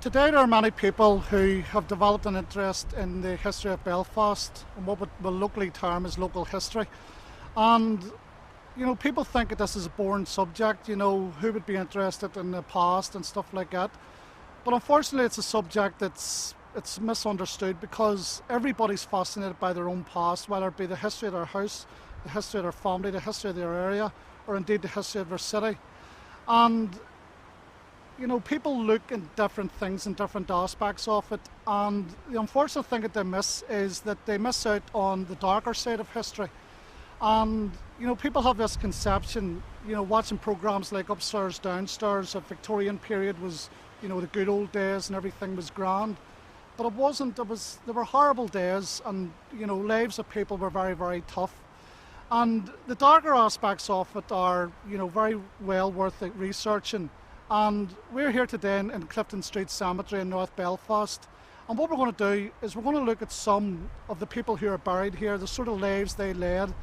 Today there are many people who have developed an interest in the history of Belfast and what we'll locally term as local history. And people think that this is a boring subject, who would be interested in the past and stuff like that. But unfortunately it's a subject it's misunderstood because everybody's fascinated by their own past, whether it be the history of their house, the history of their family, the history of their area, or indeed the history of their city. And people look at different things and different aspects of it, and the unfortunate thing that they miss is that they miss out on the darker side of history. And people have this conception, watching programs like Upstairs, Downstairs, that Victorian period was, the good old days and everything was grand. But it wasn't. There were horrible days, and lives of people were very, very tough. And the darker aspects of it are, very well worth researching. And we're here today in Clifton Street Cemetery in North Belfast. And what we're going to do is we're going to look at some of the people who are buried here, the sort of lives they led.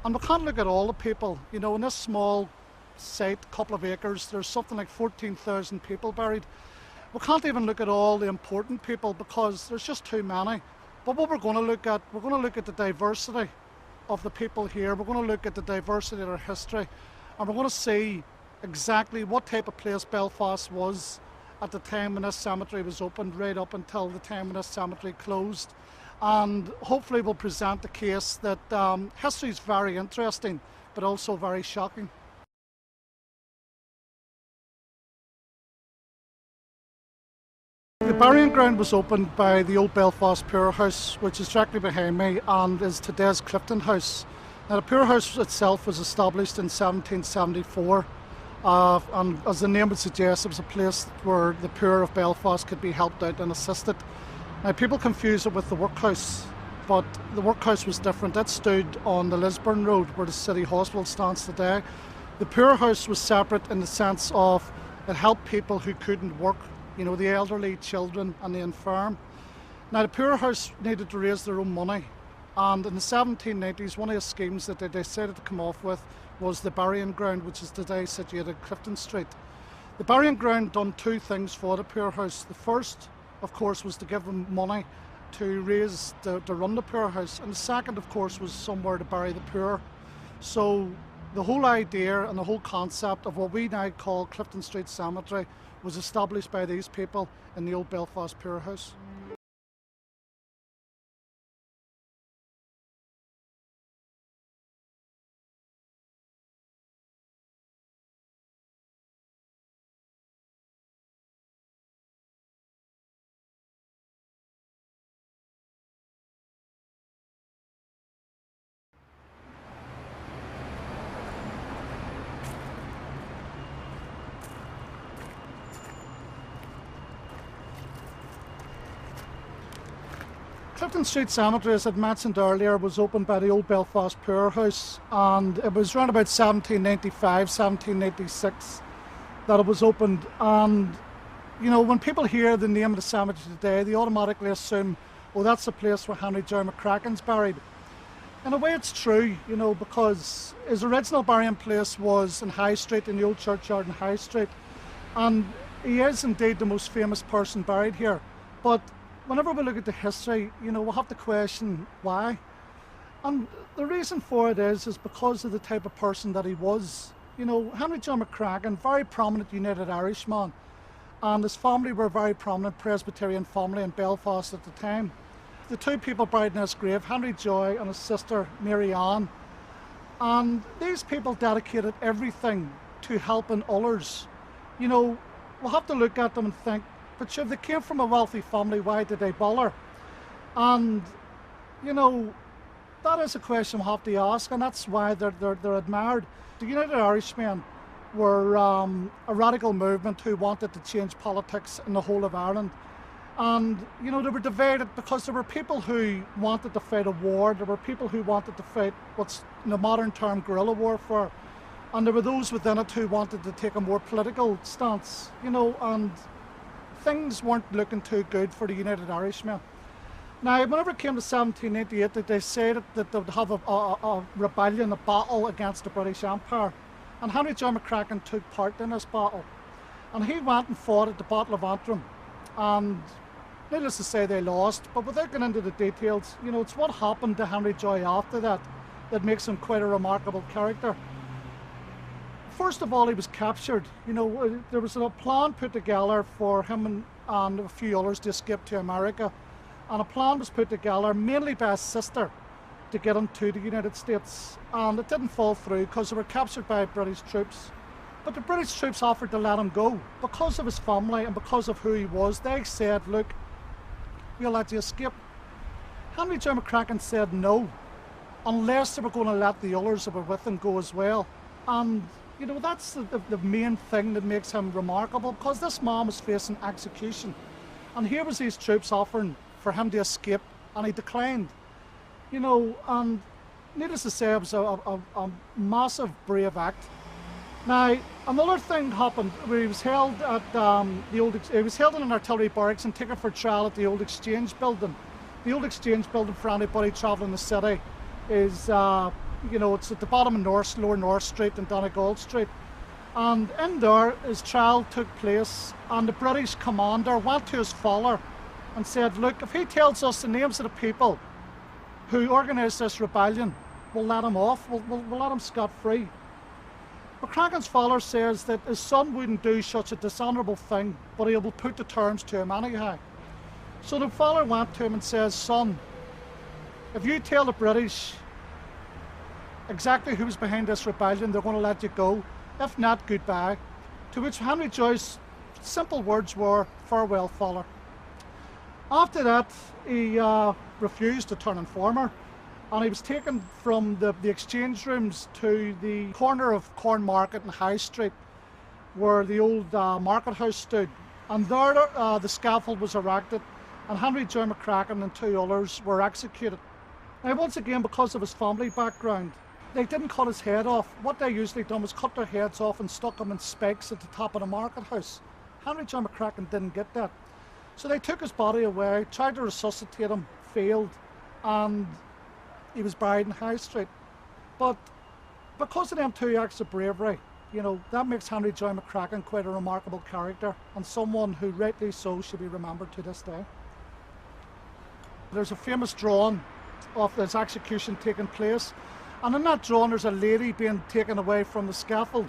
And we can't look at all the people. In this small site, couple of acres, there's something like 14,000 people buried. We can't even look at all the important people because there's just too many. But what we're going to look at the diversity of the people here. We're going to look at the diversity of their history. And we're going to see exactly what type of place Belfast was at the time when this cemetery was opened, right up until the time when this cemetery closed. And hopefully we'll present the case that history is very interesting, but also very shocking. The burying ground was opened by the old Belfast Poor House, which is directly behind me and is today's Clifton House. Now the Poor House itself was established in 1774. And as the name would suggest, it was a place where the poor of Belfast could be helped out and assisted. Now people confuse it with the workhouse, but the workhouse was different. It stood on the Lisburn Road where the city hospital stands today. The poor house was separate in the sense of it helped people who couldn't work, the elderly, children and the infirm. Now the poor house needed to raise their own money, and in the 1790s one of the schemes that they decided to come off with was the burying ground, which is today situated at Clifton Street. The burying ground done two things for the poor house. The first, of course, was to give them money to run the poor house, and the second, of course, was somewhere to bury the poor. So the whole idea and the whole concept of what we now call Clifton Street Cemetery was established by these people in the old Belfast Poor House. Clifton Street Cemetery, as I'd mentioned earlier, was opened by the old Belfast Poor House, and it was around about 1795, 1796 that it was opened. And when people hear the name of the cemetery today, they automatically assume, oh, that's the place where Joy McCracken's buried. In a way it's true, because his original burying place was in High Street, in the old churchyard in High Street, and he is indeed the most famous person buried here. But whenever we look at the history, we'll have to question why. And the reason for it is because of the type of person that he was. Joy McCracken, very prominent United Irishman, and his family were a very prominent Presbyterian family in Belfast at the time. The two people buried in his grave, Joy and his sister Marianne, and these people dedicated everything to helping others. We'll have to look at them and think, but if they came from a wealthy family, why did they bother? And that is a question we'll have to ask, and that's why they're admired. The United Irishmen were a radical movement who wanted to change politics in the whole of Ireland. And they were divided because there were people who wanted to fight a war, there were people who wanted to fight what's in the modern term guerrilla warfare, and there were those within it who wanted to take a more political stance, and things weren't looking too good for the United Irishmen. Now, whenever it came to 1788, they decided that they would have a rebellion, a battle against the British Empire. And Joy McCracken took part in this battle. And he went and fought at the Battle of Antrim. and needless to say they lost. But without getting into the details, it's what happened to Henry Joy after that that makes him quite a remarkable character. First of all, he was captured. There was a plan put together for him and a few others to escape to America, and a plan was put together mainly by his sister to get him to the United States, and it didn't fall through because they were captured by British troops. But the British troops offered to let him go because of his family and because of who he was. They said, look, we'll let you escape. Henry Joy McCracken said no, unless they were going to let the others that were with him go as well. And that's the main thing that makes him remarkable, because this man was facing execution, and here was these troops offering for him to escape, and he declined. And needless to say, it was a massive, brave act. Now, another thing happened where he was held at he was held in an artillery barracks and taken for trial at the old Exchange building. The old Exchange building, for anybody travelling the city, is it's at the bottom of Lower North Street and Donegal Street. And in there, his trial took place, and the British commander went to his father and said, look, if he tells us the names of the people who organised this rebellion, we'll let him off, we'll let him scot-free. McCracken's father says that his son wouldn't do such a dishonourable thing, but he will put the terms to him anyhow. So the father went to him and says, son, if you tell the British exactly who was behind this rebellion, they're going to let you go. If not, goodbye. To which Henry Joy's simple words were, farewell, father. After that, he refused to turn informer, and he was taken from the exchange rooms to the corner of Corn Market and High Street, where the old market house stood. And there the scaffold was erected, and Henry Joy McCracken and two others were executed. Now, once again, because of his family background, they didn't cut his head off. What they usually done was cut their heads off and stuck them in spikes at the top of the market house. Henry Joy McCracken didn't get that. So they took his body away, tried to resuscitate him, failed, and he was buried in High Street. But because of them two acts of bravery, that makes Henry Joy McCracken quite a remarkable character, and someone who rightly so should be remembered to this day. There's a famous drawing of this execution taking place, and in that drawing there's a lady being taken away from the scaffold,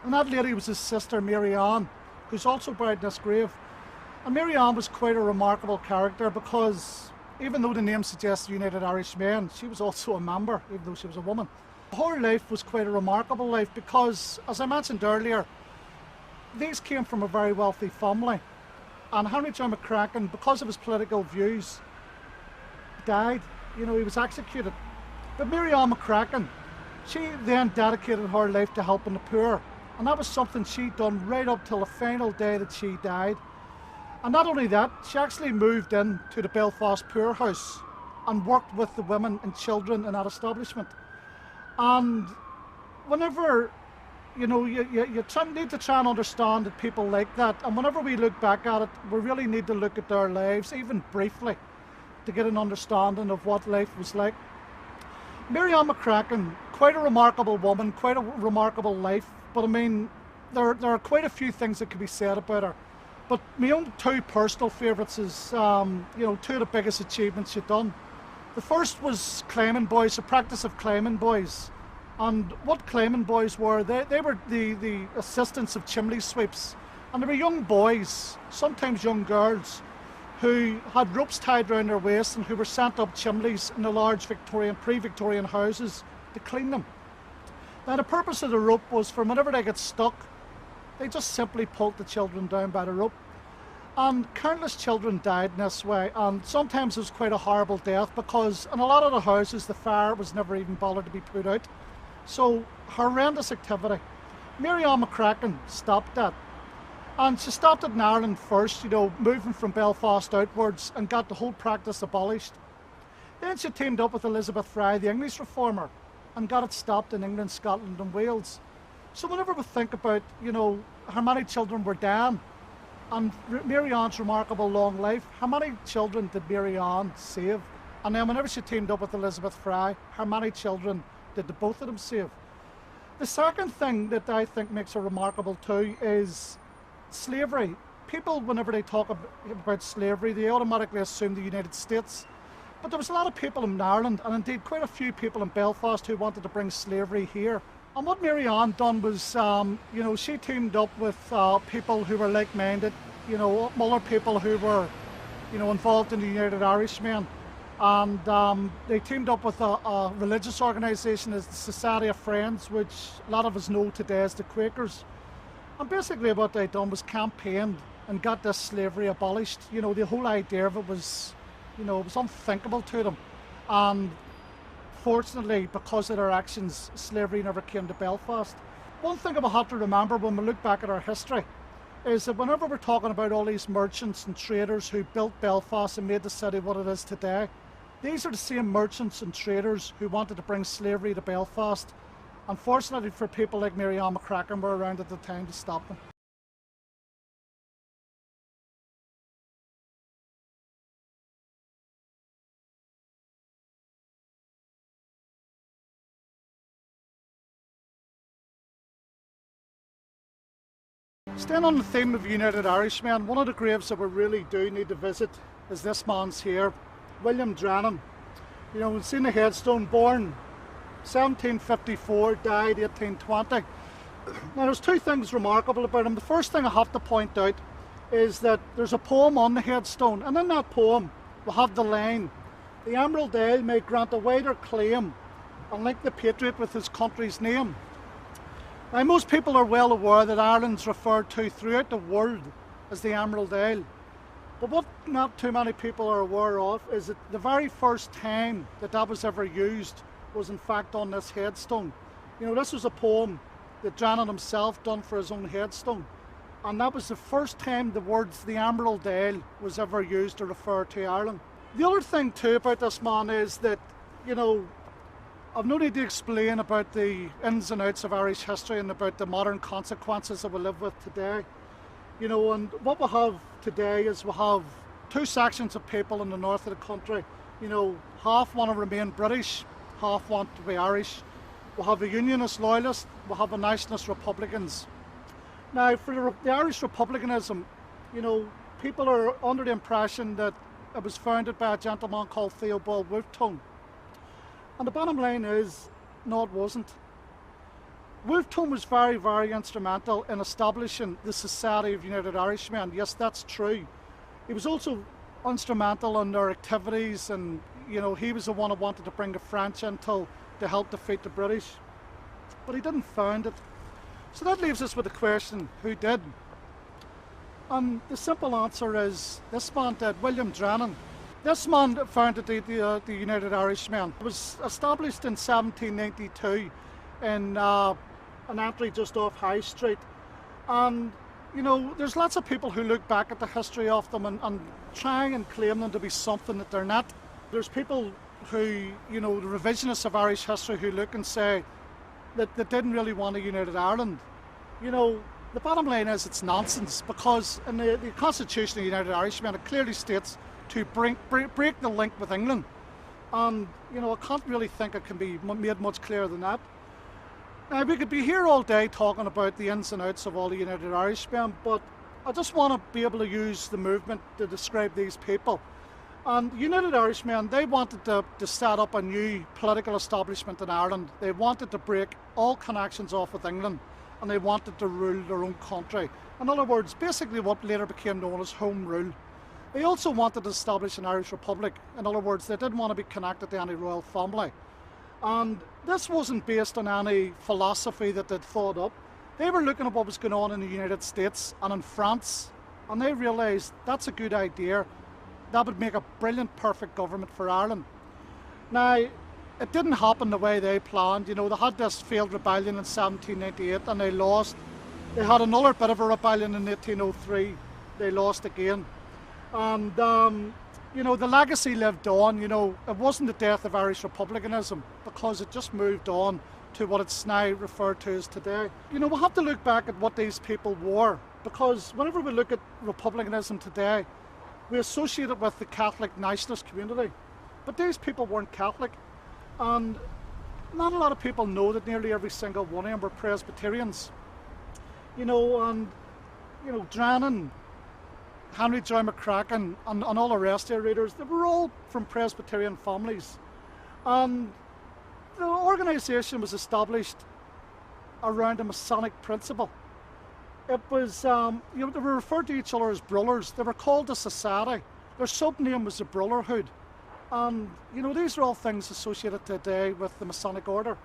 and that lady was his sister Marianne, who's also buried in this grave. And Marianne was quite a remarkable character, because even though the name suggests United Irishmen, she was also a member, even though she was a woman. Her life was quite a remarkable life because, as I mentioned earlier, these came from a very wealthy family, and Henry Joy McCracken, because of his political views, died. He was executed. But Marianne McCracken, she then dedicated her life to helping the poor, and that was something she'd done right up till the final day that she died. And not only that, she actually moved in to the Belfast poorhouse and worked with the women and children in that establishment. And whenever, you need to try and understand that people like that, and whenever we look back at it, we really need to look at their lives, even briefly, to get an understanding of what life was like. Marianne McCracken, quite a remarkable woman, quite a remarkable life, but I mean, there are quite a few things that could be said about her. But my own two personal favourites is, two of the biggest achievements she'd done. The first was climbing boys, the practice of climbing boys. And what climbing boys were, they were the assistants of chimney sweeps. And they were young boys, sometimes young girls, who had ropes tied around their waists and who were sent up chimneys in the large pre-Victorian houses to clean them. Now the purpose of the rope was for whenever they get stuck, they just simply pulled the children down by the rope. And countless children died in this way, and sometimes it was quite a horrible death, because in a lot of the houses the fire was never even bothered to be put out. So, horrendous activity. Marianne McCracken stopped that. And she stopped it in Ireland first, moving from Belfast outwards, and got the whole practice abolished. Then she teamed up with Elizabeth Fry, the English reformer, and got it stopped in England, Scotland and Wales. So whenever we think about, how many children were dying, and Marianne's remarkable long life, how many children did Marianne save? And then whenever she teamed up with Elizabeth Fry, how many children did the both of them save? The second thing that I think makes her remarkable too is slavery. people, whenever they talk about slavery, they automatically assume the United States. But there was a lot of people in Ireland, and indeed quite a few people in Belfast, who wanted to bring slavery here. And what Marianne done was, she teamed up with people who were like-minded, other people who were, involved in the United Irishmen. And they teamed up with a religious organisation as the Society of Friends, which a lot of us know today as the Quakers. And basically what they done was campaigned and got this slavery abolished. The whole idea of it was, it was unthinkable to them. And fortunately, because of their actions, slavery never came to Belfast. One thing we have to remember when we look back at our history is that whenever we're talking about all these merchants and traders who built Belfast and made the city what it is today, these are the same merchants and traders who wanted to bring slavery to Belfast. Unfortunately for people like Marianne McCracken, were around at the time to stop them. Staying on the theme of United Irishmen, one of the graves that we really do need to visit is this man's here, William Drennan. We've seen the headstone, born 1754, died 1820. Now there's two things remarkable about him. The first thing I have to point out is that there's a poem on the headstone, and in that poem we have the line, "The Emerald Isle may grant a wider claim and link the patriot with his country's name." Now most people are well aware that Ireland's referred to throughout the world as the Emerald Isle. But what not too many people are aware of is that the very first time that was ever used was in fact on this headstone. This was a poem that Drennan himself done for his own headstone. And that was the first time the words "the Emerald Isle" was ever used to refer to Ireland. The other thing too about this man is that, I've no need to explain about the ins and outs of Irish history and about the modern consequences that we live with today. And what we have today is we have two sections of people in the north of the country. Half want to remain British, half want to be Irish. We have the Unionist loyalists, we have the Nationalist Republicans. Now for the Irish Republicanism, people are under the impression that it was founded by a gentleman called Theobald Wolfe. And the bottom line is, no, it wasn't. Wolfe was very, very instrumental in establishing the Society of United Irishmen. Yes, that's true. He was also instrumental in their activities, and he was the one who wanted to bring the French in to help defeat the British. But he didn't found it. So that leaves us with the question, who did? And the simple answer is, this man did, William Drennan. This man founded the United Irishmen. It was established in 1792 in an entry just off High Street. And, there's lots of people who look back at the history of them and try and claim them to be something that they're not. There's people who, the revisionists of Irish history, who look and say that they didn't really want a united Ireland. The bottom line is it's nonsense, because in the Constitution of the United Irishmen it clearly states to break the link with England. And, I can't really think it can be made much clearer than that. Now, we could be here all day talking about the ins and outs of all the United Irishmen, but I just want to be able to use the movement to describe these people. And United Irishmen, they wanted to set up a new political establishment in Ireland. They wanted to break all connections off with England, and they wanted to rule their own country. In other words, basically what later became known as Home Rule. They also wanted to establish an Irish Republic. In other words, they didn't want to be connected to any royal family. And this wasn't based on any philosophy that they'd thought up. They were looking at what was going on in the United States and in France, and they realised that's a good idea. That would make a brilliant, perfect government for Ireland. Now, it didn't happen the way they planned. They had this failed rebellion in 1798 and they lost. They had another bit of a rebellion in 1803. They lost again. And, the legacy lived on. It wasn't the death of Irish republicanism, because it just moved on to what it's now referred to as today. We have to look back at what these people were, because whenever we look at republicanism today, we associate it with the Catholic nationalist community. But these people weren't Catholic, and not a lot of people know that nearly every single one of them were Presbyterians. Drennan, Henry Joy McCracken, and all the rest of the readers, they were all from Presbyterian families. And the organisation was established around a Masonic principle. It was, they were referred to each other as brothers. They were called a society. Their sub-name was the Brotherhood. And, these are all things associated today with the Masonic order.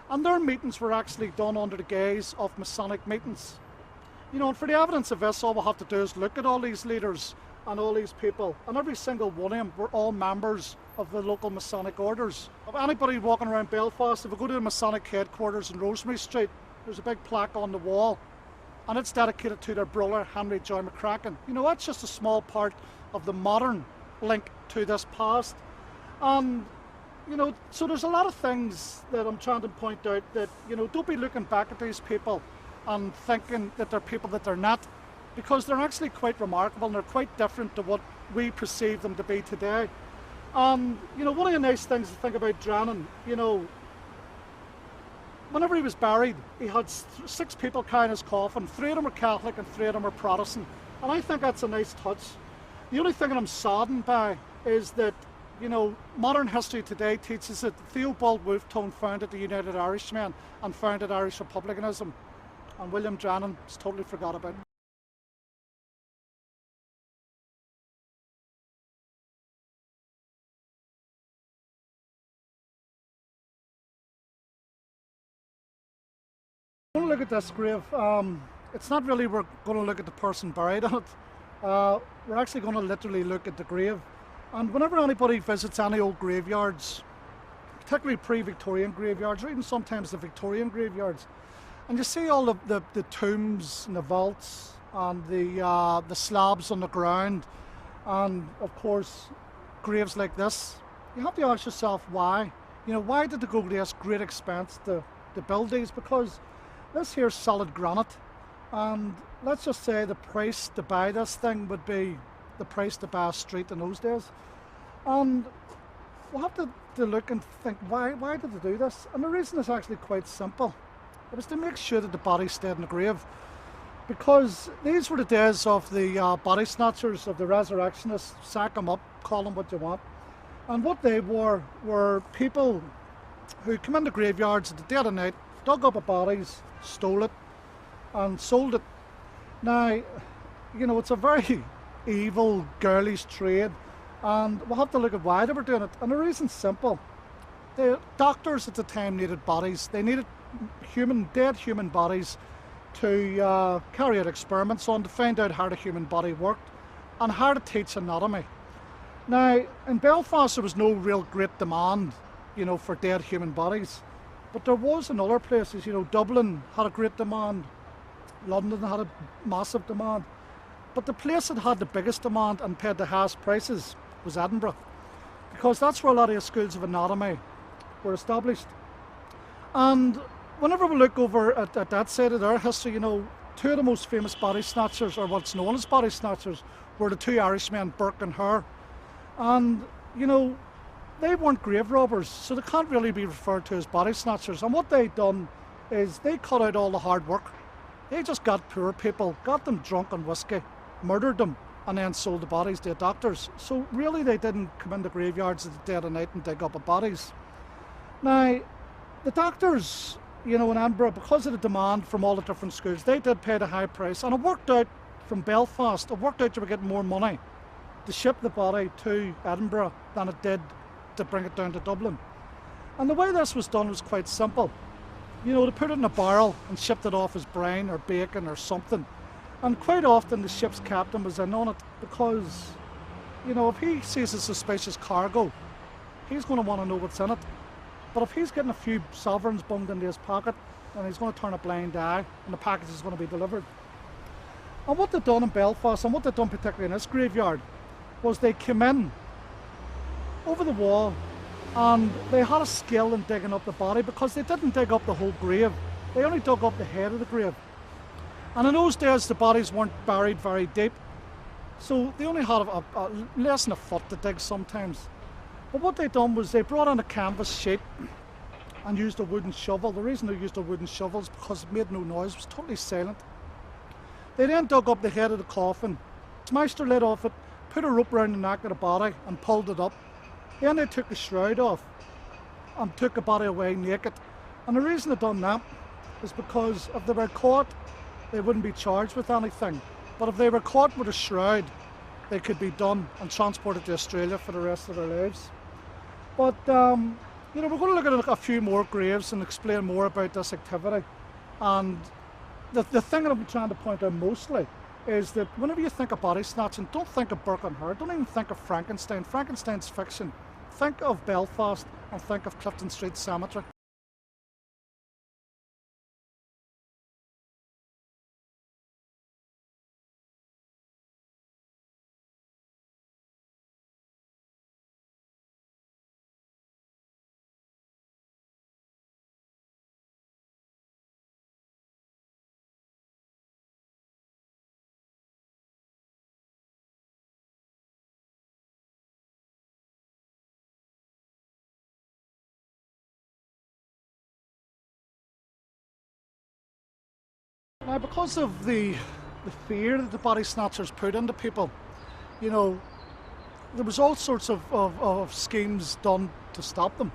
And their meetings were actually done under the gaze of Masonic meetings. And for the evidence of this, all we'll have to do is look at all these leaders and all these people. And every single one of them were all members of the local Masonic orders. If anybody walking around Belfast, if we go to the Masonic headquarters in Rosemary Street, there's a big plaque on the wall. And it's dedicated to their brother, Henry Joy McCracken. That's just a small part of the modern link to this past. And, so there's a lot of things that I'm trying to point out that, don't be looking back at these people and thinking that they're people that they're not, because they're actually quite remarkable and they're quite different to what we perceive them to be today. And, one of the nice things to think about Drennan, whenever he was buried, he had 6 people carrying his coffin. 3 of them were Catholic and 3 of them were Protestant. And I think that's a nice touch. The only thing that I'm saddened by is that, modern history today teaches that Theobald Wolfe founded the United Irishmen and founded Irish Republicanism. And William Drennan is totally forgot about. We're going to look at this grave. It's not really we're going to look at the person buried in it. We're actually going to literally look at the grave. And whenever anybody visits any old graveyards, particularly pre-Victorian graveyards, or even sometimes the Victorian graveyards, and you see all the tombs and the vaults and the slabs on the ground, and of course graves like this, you have to ask yourself why. Why did they go to this great expense to build these? Because this here's solid granite, and let's just say the price to buy this thing would be the price to buy a street in those days. And we'll have to look and think, why did they do this? And the reason is actually quite simple. It was to make sure that the body stayed in the grave. Because these were the days of the body snatchers, of the resurrectionists. Sack them up, call them what you want. And what they were people who come into graveyards at the dead of night, dug up bodies, stole it, and sold it. Now, it's a very evil, girlish trade, and we'll have to look at why they were doing it. And the reason's simple. The doctors at the time needed bodies. They needed dead human bodies to carry out experiments on, to find out how the human body worked and how to teach anatomy. Now, in Belfast there was no real great demand, for dead human bodies. But there was in other places. Dublin had a great demand. London had a massive demand. But the place that had the biggest demand and paid the highest prices was Edinburgh, because that's where a lot of the schools of anatomy were established. And whenever we look over at that side of their history, 2 of the most famous body snatchers, or what's known as body snatchers, were the 2 Irishmen, Burke and Hare. And, they weren't grave robbers, so they can't really be referred to as body snatchers. And what they'd done is they cut out all the hard work. They just got poor people, got them drunk on whiskey, murdered them, and then sold the bodies to doctors. So really they didn't come into graveyards at the dead of night and dig up bodies. Now, the doctors, in Edinburgh, because of the demand from all the different schools, they did pay the high price. And it worked out from Belfast, you were getting more money to ship the body to Edinburgh than it did to bring it down to Dublin. And the way this was done was quite simple. They put it in a barrel and shipped it off as brine or bacon or something. And quite often the ship's captain was in on it, because, if he sees a suspicious cargo, he's going to want to know what's in it. But if he's getting a few sovereigns bummed into his pocket, then he's going to turn a blind eye and the package is going to be delivered. And what they've done in Belfast, and what they've done particularly in this graveyard, was they came in over the wall and they had a skill in digging up the body, because they didn't dig up the whole grave. They only dug up the head of the grave. And in those days the bodies weren't buried very deep, so they only had less than a foot to dig sometimes. But what they done was they brought in a canvas sheet and used a wooden shovel. The reason they used a wooden shovel is because it made no noise, it was totally silent. They then dug up the head of the coffin smashed her lid off it, put a rope around the neck of the body and pulled it up. Then they took the shroud off and took the body away naked. And the reason they done that is because if they were caught, they wouldn't be charged with anything. But if they were caught with a shroud, they could be done and transported to Australia for the rest of their lives. But we're going to look at a few more graves and explain more about this activity. And the thing that I'm trying to point out mostly is that whenever you think of body snatching, don't think of Burke and Hare, don't even think of Frankenstein. Frankenstein's fiction. Think of Belfast and think of Clifton Street Cemetery. Now, because of the fear that the body snatchers put into people, there was all sorts of schemes done to stop them.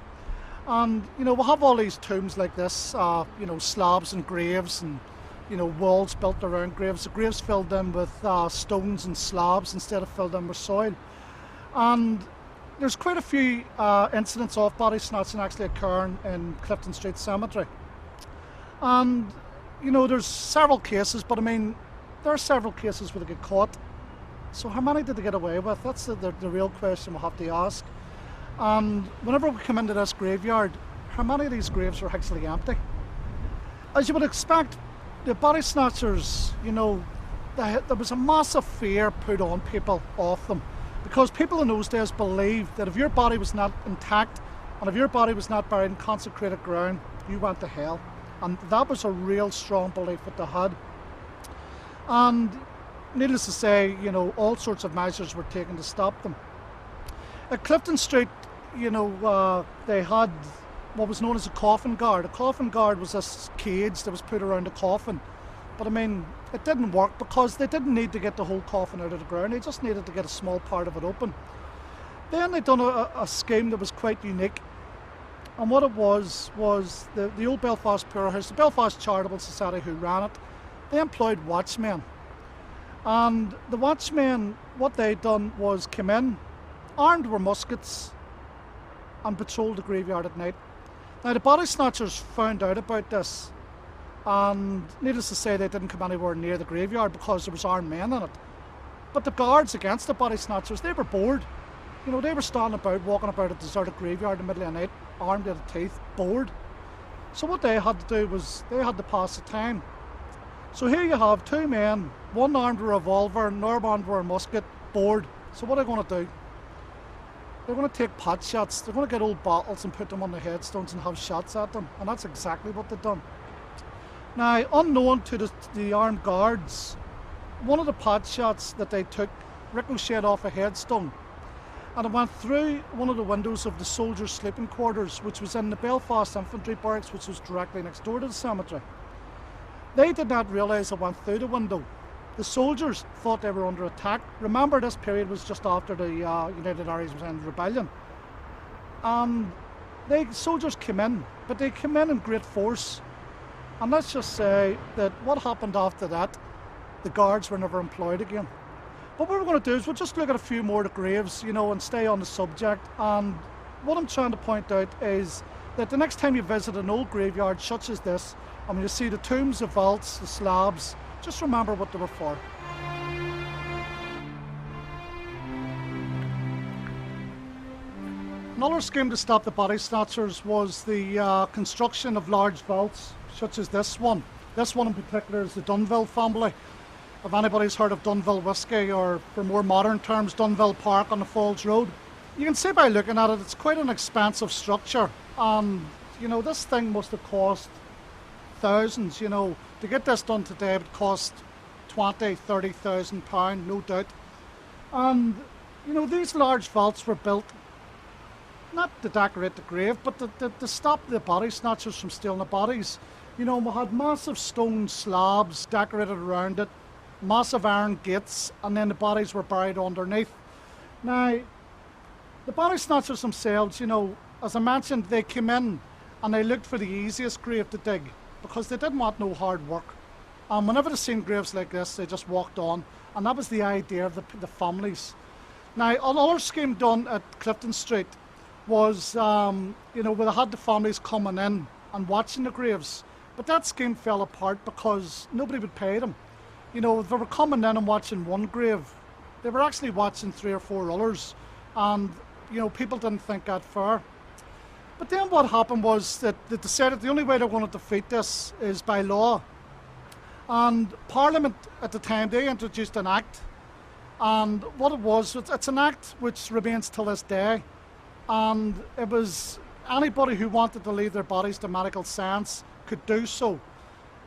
And, we have all these tombs like this, slabs and graves and, walls built around graves. The graves filled in with stones and slabs instead of filled in with soil. And there's quite a few incidents of body snatching actually occurring in Clifton Street Cemetery. And there's several cases, but there are several cases where they get caught. So how many did they get away with? That's the real question we'll have to ask. And whenever we come into this graveyard, how many of these graves are actually empty? As you would expect, the body snatchers, there was a massive fear put on people of them. Because people in those days believed that if your body was not intact, and if your body was not buried in consecrated ground, you went to hell. And that was a real strong belief that they had. And needless to say, all sorts of measures were taken to stop them. At Clifton Street, they had what was known as a coffin guard. A coffin guard was this cage that was put around a coffin. But it didn't work because they didn't need to get the whole coffin out of the ground. They just needed to get a small part of it open. Then they'd done a scheme that was quite unique. And what it was the old Belfast Poorhouse, the Belfast Charitable Society who ran it, they employed watchmen. And the watchmen, what they'd done was come in, armed with muskets, and patrolled the graveyard at night. Now the body snatchers found out about this, and needless to say they didn't come anywhere near the graveyard because there was armed men in it. But the guards against the body snatchers, they were bored. They were standing about, walking about a deserted graveyard in the middle of the night, armed to the teeth, bored. So what they had to do was, they had to pass the time. So here you have two men, one armed with a revolver, another armed with a musket, bored. So what are they going to do? They're going to take pot shots. They're going to get old bottles and put them on the headstones and have shots at them. And that's exactly what they've done. Now, unknown to the armed guards, one of the pot shots that they took ricocheted off a headstone. And it went through one of the windows of the soldiers' sleeping quarters, which was in the Belfast Infantry Barracks, which was directly next door to the cemetery. They did not realise it went through the window. The soldiers thought they were under attack. Remember, this period was just after the United Areas was in rebellion. Soldiers came in, but they came in great force. And let's just say that what happened after that, the guards were never employed again. But what we're going to do is we'll just look at a few more of the graves, and stay on the subject. And what I'm trying to point out is that the next time you visit an old graveyard such as this, and when you see the tombs, the vaults, the slabs, just remember what they were for. Another scheme to stop the body snatchers was the construction of large vaults, such as this one. This one in particular is the Dunville family. If anybody's heard of Dunville Whiskey, or for more modern terms, Dunville Park on the Falls Road, you can see by looking at it, it's quite an expensive structure. And, this thing must have cost thousands, To get this done today, it would cost £20,000–30,000, no doubt. And, these large vaults were built not to decorate the grave, but to stop the body snatchers from stealing the bodies. We had massive stone slabs decorated around it, massive iron gates, and then the bodies were buried underneath. Now, the body snatchers themselves, as I mentioned, they came in and they looked for the easiest grave to dig because they didn't want no hard work. And whenever they seen graves like this, they just walked on, and that was the idea of the families. Now, another scheme done at Clifton Street was, where they had the families coming in and watching the graves. But that scheme fell apart because nobody would pay them. If they were coming in and watching one grave, they were actually watching 3 or 4 others. And, people didn't think that fair. But then what happened was that they decided the only way they're going to defeat this is by law. And Parliament at the time, they introduced an act. And what it was, it's an act which remains till this day. And it was anybody who wanted to leave their bodies to medical science could do so.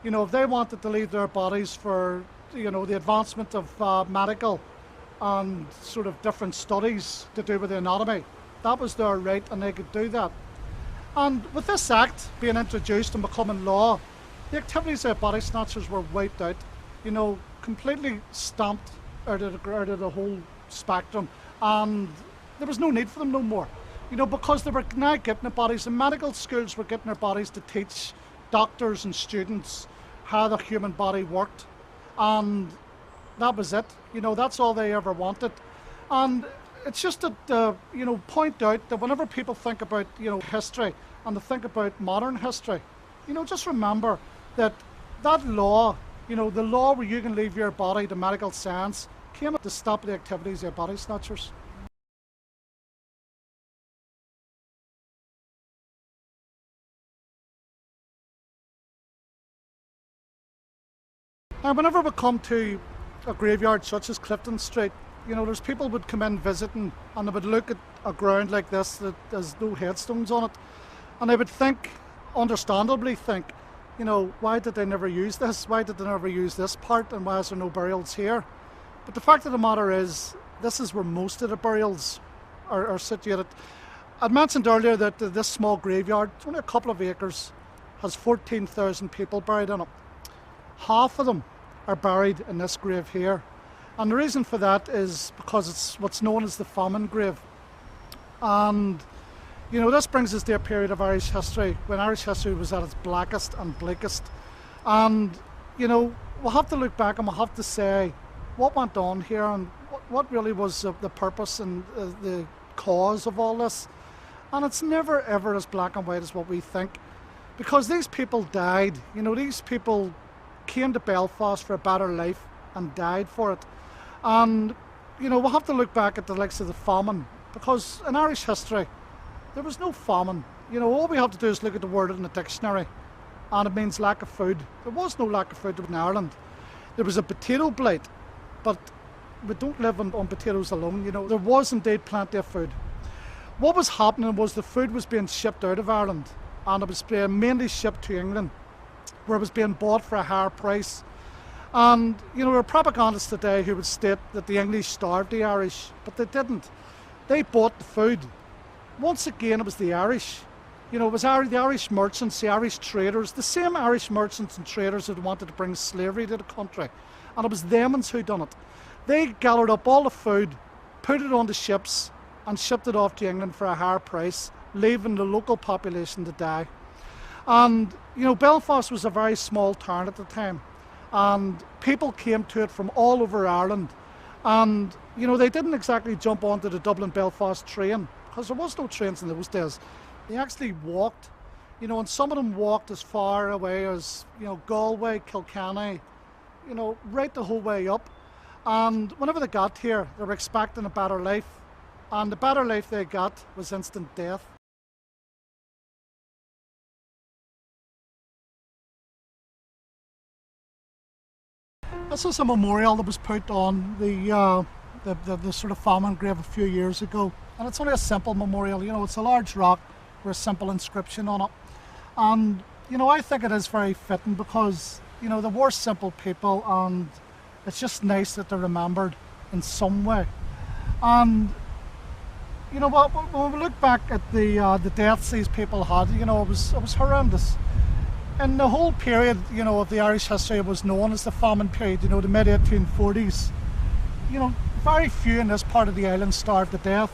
If they wanted to leave their bodies for, the advancement of medical and sort of different studies to do with the anatomy, that was their right and they could do that. And with this act being introduced and becoming law, the activities of body snatchers were wiped out, completely stamped out of the whole spectrum, and there was no need for them no more. Because they were now getting the bodies, and medical schools were getting their bodies to teach doctors and students how the human body worked, and that was it. That's all they ever wanted. And it's just that, point out that whenever people think about, history and they think about modern history, just remember that law, the law where you can leave your body to medical science came to stop the activities of body snatchers. Now, whenever we come to a graveyard such as Clifton Street, there's people would come in visiting and they would look at a ground like this that there's no headstones on it, and they would think, understandably think, why did they never use this? Why did they never use this part, and why is there no burials here? But the fact of the matter is, this is where most of the burials are situated. I mentioned earlier that this small graveyard, it's only a couple of acres, has 14,000 people buried in it. Half of them are buried in this grave here. And the reason for that is because it's what's known as the Famine grave. And, this brings us to a period of Irish history when Irish history was at its blackest and bleakest. And, we'll have to look back and we'll have to say what went on here and what really was the purpose and the cause of all this. And it's never ever as black and white as what we think. Because these people died, these people came to Belfast for a better life and died for it. And, we'll have to look back at the likes of the famine, because in Irish history, there was no famine. All we have to do is look at the word in the dictionary, and it means lack of food. There was no lack of food in Ireland. There was a potato blight, but we don't live on potatoes alone. There was indeed plenty of food. What was happening was the food was being shipped out of Ireland, and it was being mainly shipped to England, where it was being bought for a higher price. And, there are propagandists today who would state that the English starved the Irish, but they didn't. They bought the food. Once again, it was the Irish. It was the Irish merchants, the Irish traders, the same Irish merchants and traders who wanted to bring slavery to the country. And it was them who done it. They gathered up all the food, put it on the ships, and shipped it off to England for a higher price, leaving the local population to die. And, Belfast was a very small town at the time, and people came to it from all over Ireland. And, they didn't exactly jump onto the Dublin-Belfast train, because there was no trains in those days. They actually walked, and some of them walked as far away as, Galway, Kilkenny, right the whole way up. And whenever they got here, they were expecting a better life. And the better life they got was instant death. This is a memorial that was put on the sort of famine grave a few years ago. And it's only a simple memorial, it's a large rock with a simple inscription on it. And, I think it is very fitting because, they were simple people, and it's just nice that they're remembered in some way. And, when we look back at the deaths these people had, it was horrendous. in the whole period, of the Irish history, it was known as the famine period, the mid-1840s. Very few in this part of the island starved to death,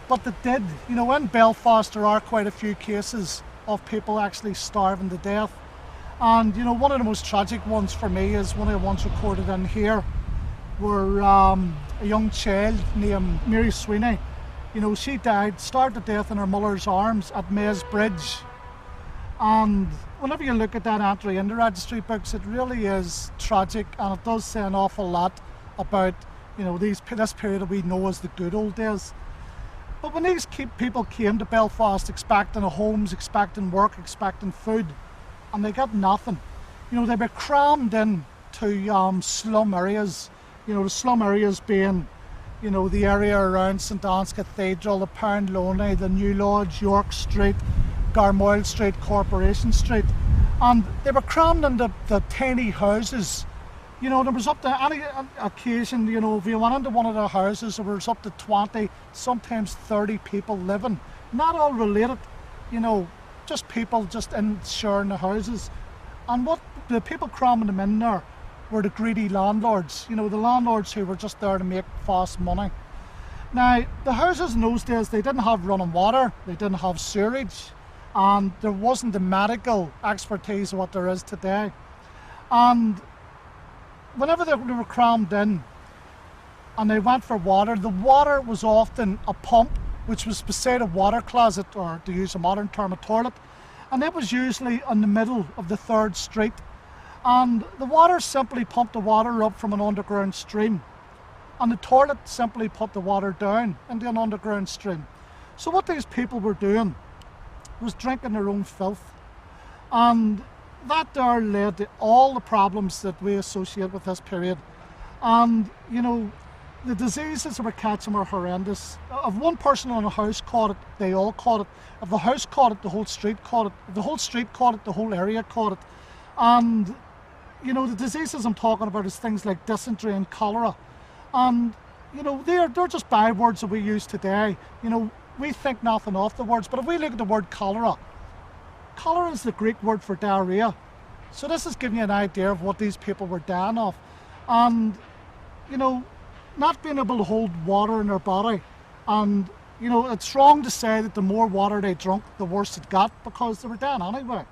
but they did. In Belfast there are quite a few cases of people actually starving to death. And one of the most tragic ones for me is one of the ones recorded in here, where a young child named Mary Sweeney, she died, starved to death in her mother's arms at Mays Bridge. And whenever you look at that entry in the registry books, it really is tragic, and it does say an awful lot about this period that we know as the good old days. But when these people came to Belfast expecting homes, expecting work, expecting food, and they got nothing, they were crammed in to slum areas. The slum areas being, the area around St Anne's Cathedral, the Pound Loney, the New Lodge, York Street, Garmoyle Street, Corporation Street. And they were crammed into the tiny houses. There was up to any occasion, if you went into one of their houses, there was up to 20, sometimes 30 people living. Not all related, just people just in sharing the houses. And what the people cramming them in there were the greedy landlords, the landlords who were just there to make fast money. Now, the houses in those days, they didn't have running water, they didn't have sewerage, and there wasn't the medical expertise of what there is today. And whenever they were crammed in and they went for water, the water was often a pump, which was beside a water closet, or to use a modern term, a toilet, and it was usually in the middle of the third street. And the water simply pumped the water up from an underground stream, and the toilet simply put the water down into an underground stream. So what these people were doing was drinking their own filth, and that there led to all the problems that we associate with this period. And the diseases that were catching were horrendous. If one person in a house caught it, they all caught it. If the house caught it, the whole street caught it. If the whole street caught it, the whole area caught it. And the diseases I'm talking about is things like dysentery and cholera. And they're just bywords that we use today. We think nothing of the words, but if we look at the word cholera, cholera is the Greek word for diarrhea. So this is giving you an idea of what these people were dying of. And, not being able to hold water in their body. And, it's wrong to say that the more water they drank, the worse it got, because they were dying anyway.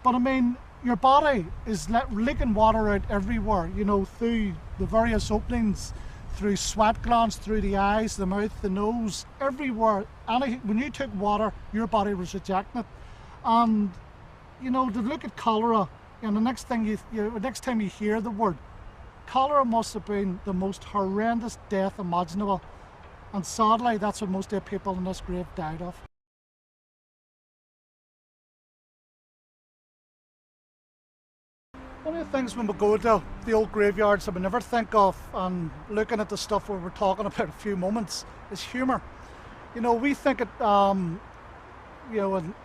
But I mean, your body is leaking water out everywhere, through the various openings, through sweat glands, through the eyes, the mouth, the nose, everywhere. When you took water, your body was rejecting it. And to look at cholera, and the next time you hear the word, cholera must have been the most horrendous death imaginable. And sadly, that's what most of the people in this grave died of. One of the things when we go to the old graveyards that we never think of, and looking at the stuff we were talking about a few moments, is humour. We think it, and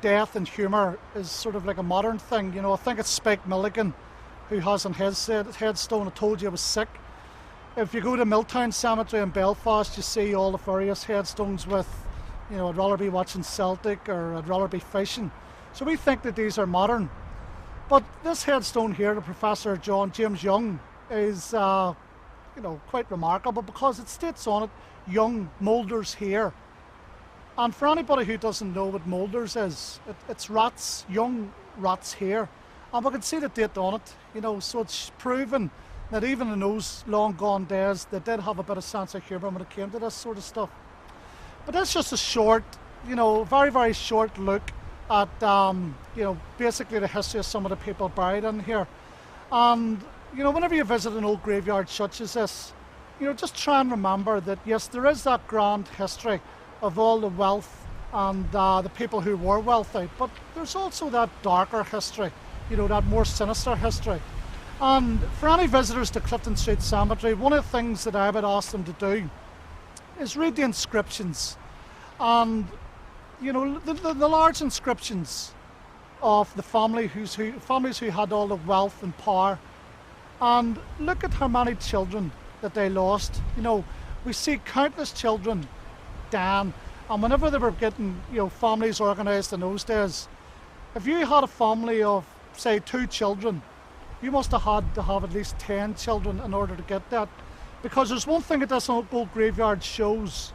death and humour is sort of like a modern thing. I think it's Spike Milligan who has on his headstone, "I told you I was sick." If you go to Milltown Cemetery in Belfast, you see all the various headstones with, I'd rather be watching Celtic, or I'd rather be fishing. So we think that these are modern. But this headstone here, the Professor James Young, is quite remarkable, because it states on it, "Young moulders here." And for anybody who doesn't know what moulders is, it's rats, young rats here. And we can see the date on it, so it's proven that even in those long gone days, they did have a bit of sense of humour when it came to this sort of stuff. But that's just a short, very, very short look at, basically the history of some of the people buried in here. And, whenever you visit an old graveyard such as this, just try and remember that, yes, there is that grand history of all the wealth and the people who were wealthy, but there's also that darker history, that more sinister history. And for any visitors to Clifton Street Cemetery, one of the things that I would ask them to do is read the inscriptions. And the large inscriptions of the families who had all the wealth and power, and look at how many children that they lost. We see countless children dying, and whenever they were getting families organised in those days, if you had a family of say 2 children, you must have had to have at least 10 children in order to get that. Because there's one thing that this old graveyard shows,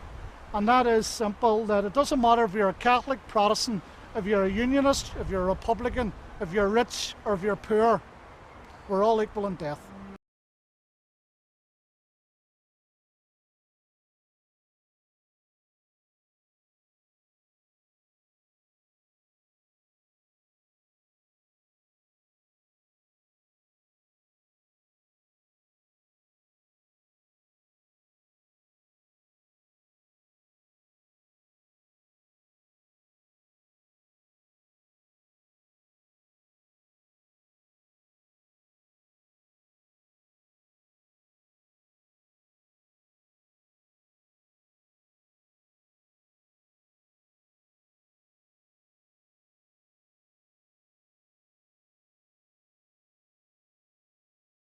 and that is simple, that it doesn't matter if you're a Catholic, Protestant, if you're a Unionist, if you're a Republican, if you're rich or if you're poor, we're all equal in death.